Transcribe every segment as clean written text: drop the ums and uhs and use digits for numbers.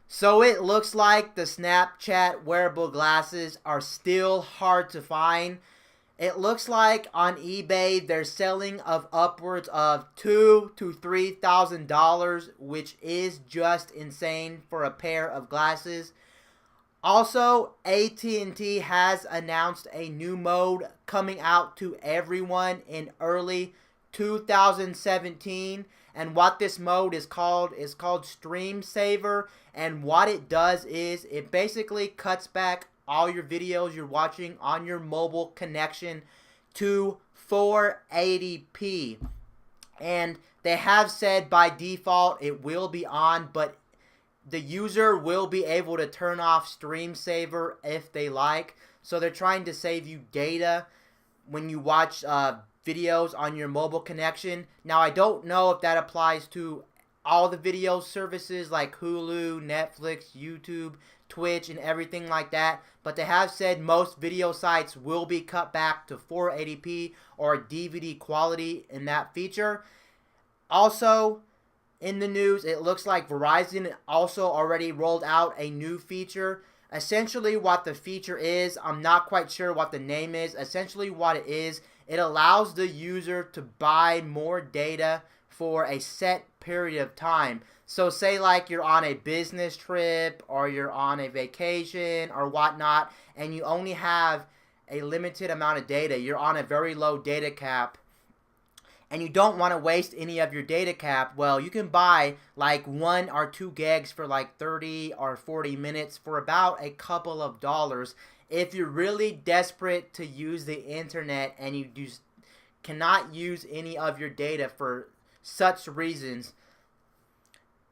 So it looks like the Snapchat wearable glasses are still hard to find. It looks like on eBay they're selling of upwards of $2,000 to $3,000, which is just insane for a pair of glasses. Also, AT&T has announced a new mode coming out to everyone in early 2017, and what this mode is called Stream Saver, and what it does is it basically cuts back all your videos you're watching on your mobile connection to 480p. And they have said by default it will be on, but the user will be able to turn off Stream Saver if they like. So they're trying to save you data when you watch videos on your mobile connection. Now, I don't know if that applies to all the video services like Hulu, Netflix, YouTube, Twitch, and everything like that, but they have said most video sites will be cut back to 480p or DVD quality in that feature. Also, in the news, it looks like Verizon also already rolled out a new feature. Essentially what the feature is, I'm not quite sure what the name is. Essentially what it is, it allows the user to buy more data for a set period of time. So say like you're on a business trip or you're on a vacation or whatnot, and you only have a limited amount of data. You're on a very low data cap, and you don't want to waste any of your data cap. Well, you can buy like 1 or 2 gigs for like 30 or 40 minutes for about a couple of dollars. If you're really desperate to use the internet and you just cannot use any of your data for such reasons.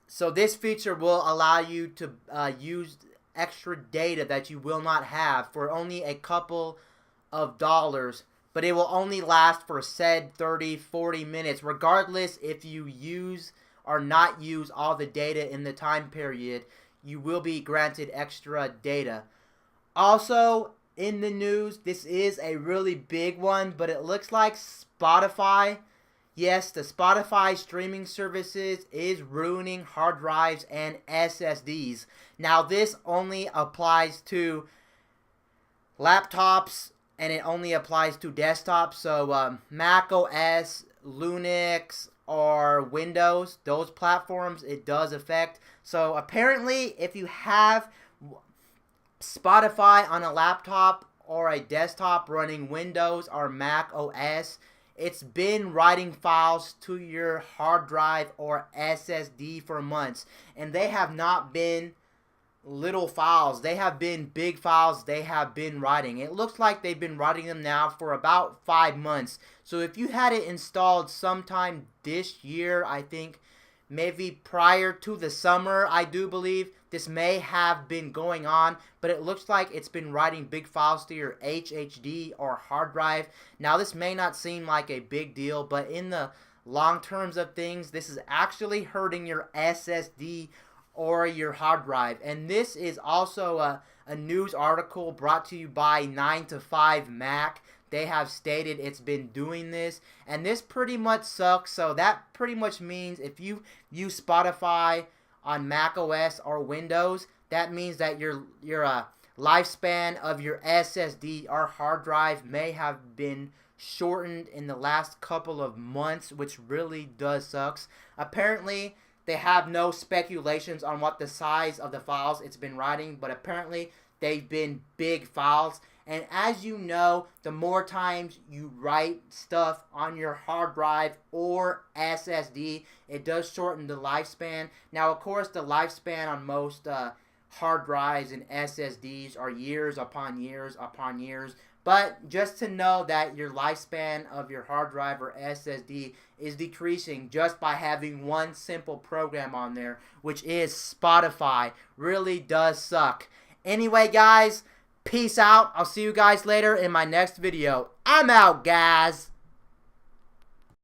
So this feature will allow you to use extra data that you will not have for only a couple of dollars, but it will only last for said 30-40 minutes, regardless if you use or not use all the data in the time period. You will be granted extra data. Also, in the news, this is a really big one, but it looks like Spotify, yes, the Spotify streaming services is ruining hard drives and SSDs. Now, this only applies to laptops, and it only applies to desktops. So Mac OS, Linux, or Windows, those platforms, it does affect. So apparently, if you have Spotify on a laptop or a desktop running Windows or Mac OS, it's been writing files to your hard drive or SSD for months, and they have not been little files. They have been big files they have been writing. It looks like they've been writing them now for about 5 months. So if you had it installed sometime this year, I think maybe prior to the summer, I do believe this may have been going on, but it looks like it's been writing big files to your HDD or hard drive. Now, this may not seem like a big deal, but in the long terms of things, this is actually hurting your SSD or your hard drive. And this is also a news article brought to you by 9 to 5 Mac. They have stated it's been doing this, and this pretty much sucks. So that pretty much means if you use Spotify on Mac OS or Windows, that means that your lifespan of your SSD or hard drive may have been shortened in the last couple of months, which really does sucks. Apparently, they have no speculations on what the size of the files it's been writing, but apparently they've been big files. And as you know, the more times you write stuff on your hard drive or SSD, it does shorten the lifespan. Now, of course, the lifespan on most hard drives and SSDs are years upon years upon years. But just to know that your lifespan of your hard drive or SSD is decreasing just by having one simple program on there, which is Spotify, really does suck. Anyway, guys, peace out. I'll see you guys later in my next video. I'm out, guys.